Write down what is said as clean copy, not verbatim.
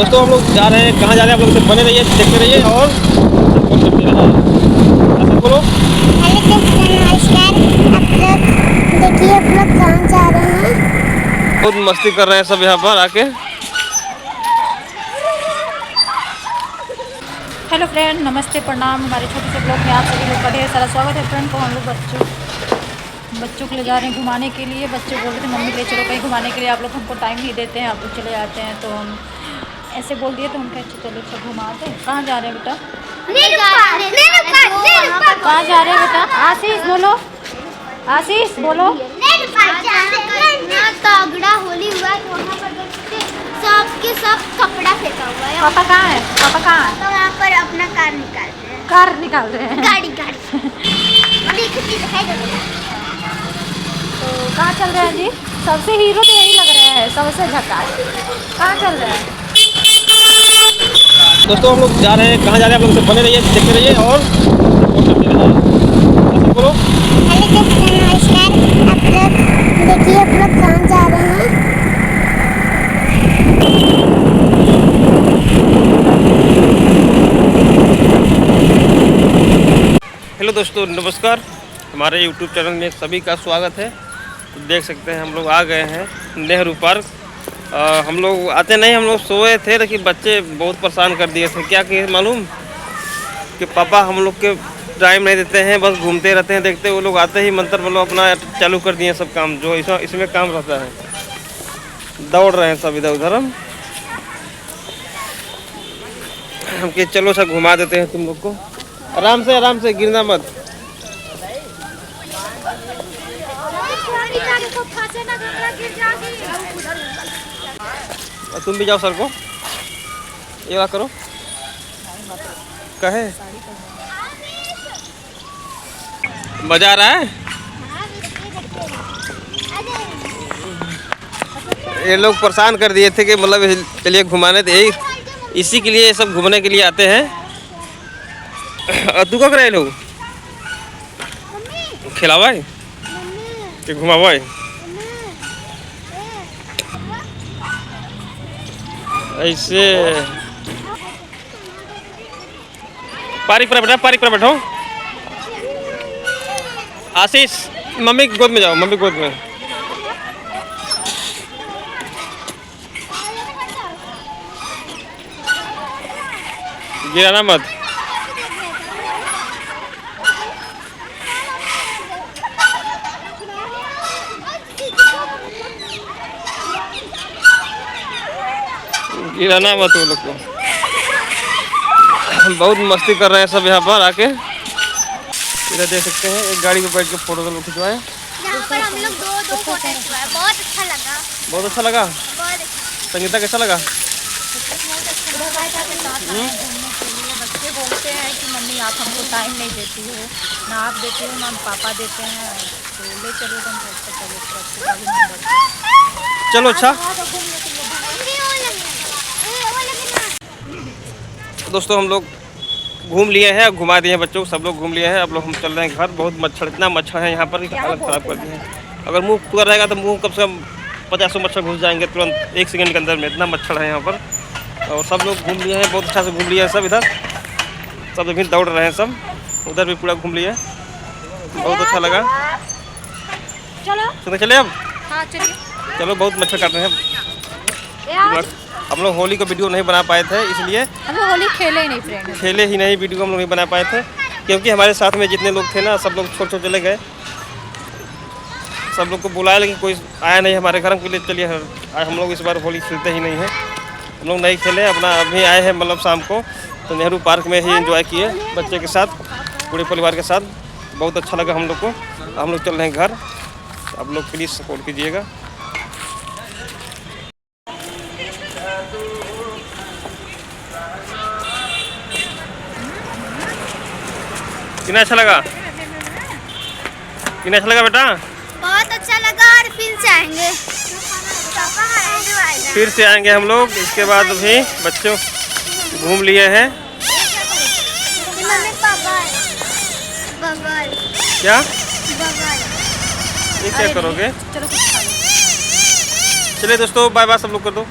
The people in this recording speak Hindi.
दोस्तों हम लोग जा रहे हैं, कहाँ जा रहे हैं आप लोग से बने रहिए, देखते रहिए और सपोर्ट करते रहिए। ऐसे बोलो। हेलो दोस्तों, नमस्कार। आप लोग देखिए हम लोग कहाँ जा रहे हैं। बहुत मस्ती कर रहे हैं सब यहाँ पर आके। हेलो फ्रेंड, नमस्ते, प्रणाम। हमारे छोटे से ब्लॉग में आप सभी लोग का ढेर सारा स्वागत है। फ्रेंड को हम लोग बच्चों को ले जा रहे हैं घुमाने के लिए। बच्चे बोल रहे थे मम्मी ले चलो कहीं घुमाने के लिए, आप लोग हमको टाइम नहीं देते हैं, आप लोग चले जाते हैं। तो हम ऐसे बोल दिए तो हम कहे चलो सब घुमाते हैं। कहाँ जा रहे हैं बेटा? कहाँ जा रहे हैं बेटा? आशीष बोलो, आशीष बोलो। तगड़ा होली हुआ है, वहाँ पर सबके सब कपड़ा फेंका हुआ है। पापा कहाँ है? पापा कहाँ है? तो वहाँ पर अपना कार निकाल रहे हैं। कार निकाल रहे हैं? गाड़ी तो कहाँ चल रहे हैं जी? सबसे हीरो तो यही लग रहे हैं, सबसे झकास। कहाँ चल रहे हैं? दोस्तों हम लोग जा रहे हैं, कहाँ जा रहे हैं आप लोग से बने रहिए, देखते रहिए और सपोर्ट करते रहिए। ऐसे बोलो। हेलो दोस्तों, नमस्कार। आप लोग देखिए हम लोग कहाँ जा रहे हैं। हेलो दोस्तों, नमस्कार। हमारे YouTube चैनल में सभी का स्वागत है। तो देख सकते हैं हम लोग आ गए हैं नेहरू पार्क। हम लोग आते नहीं, हम लोग सोए थे, लेकिन बच्चे बहुत परेशान कर दिए थे। क्या किए मालूम कि पापा हम लोग के टाइम नहीं देते हैं, बस घूमते रहते हैं, देखते। वो लोग आते ही मंत्र मतलब अपना चालू कर दिए सब काम जो इसमें काम रहता है। दौड़ रहे हैं सब इधर उधर। हम कि चलो सब घुमा देते हैं तुम लोग को। आराम से गिरना मत। तुम भी जाओ सर को, ये बात करो। कहे मजा आ रहा है। ये लोग परेशान कर दिए थे कि मतलब चलिए घुमाने थे, इसी के लिए सब घूमने के लिए आते हैं। तू कब रहे लोग खिलावा कि घुमावा? ऐसे पारिक पर बैठो। आशीष मम्मी की गोद में जाओ, मम्मी गोद में। गिराना मत। गिराना मत वो लोग को। बहुत मस्ती कर रहे हैं सब यहाँ पर आके। इधर देख सकते हैं एक गाड़ी में बैठ के फोटो खिंचवाए। यहाँ पर हम लोग दो फोटो खिंचवाए, बहुत अच्छा लगा। बहुत अच्छा लगा। संगीता कैसा लगा? बच्चे बोलते हैं कि मम्मी आप हमको टाइम नहीं देती हो, ना आप देती हो ना पापा देते हैं, तो ले चलो तुम। चलो अच्छा। दोस्तों हम लोग घूम लिए हैं, घुमा दिए हैं बच्चों को, सब लोग घूम लिए हैं। अब लोग हम चल रहे हैं घर। बहुत मच्छर, इतना मच्छर है यहाँ पर, हालत ख़राब कर दिए हैं। अगर मुंह खुला रहेगा तो मुंह कम से कम 50 मच्छर घुस जाएंगे तुरंत 1 सेकंड के अंदर में। इतना मच्छर है यहाँ पर। और सब लोग घूम लिए हैं, बहुत अच्छा से घूम लिए हैं सब। इधर सब अभी दौड़ रहे हैं सब, उधर भी पूरा घूम लिए। बहुत अच्छा लगा। चलो चले अब। हाँ चलिए। चलो, बहुत मच्छर काट रहे हैं। हम लोग होली का वीडियो नहीं बना पाए थे, इसलिए हम लोग होली खेले ही नहीं फ्रेंड। खेले ही नहीं, वीडियो हम लोग नहीं बना पाए थे, क्योंकि हमारे साथ में जितने लोग थे ना, सब लोग छोड़ चले गए। सब लोग को बुलाया लेकिन कोई आया नहीं हमारे घर। हम के लिए चलिए हम लोग इस बार होली खेलते ही नहीं हैं। हम लोग नहीं खेले, अपना अभी आए हैं मतलब शाम को, तो नेहरू पार्क में ही एंजॉय किए बच्चे के साथ, पूरे परिवार के साथ। बहुत अच्छा लगा हम लोग को। हम लोग चल रहे हैं घर। आप लोग प्लीज़ सपोर्ट कीजिएगा। कितना अच्छा लगा? कितना अच्छा लगा बेटा? बहुत अच्छा लगा और फिर से आएंगे हम लोग। इसके बाद भी बच्चों घूम लिए हैं। क्या ये क्या करोगे? चलिए दोस्तों, बाय बाय सब लोग कर दो।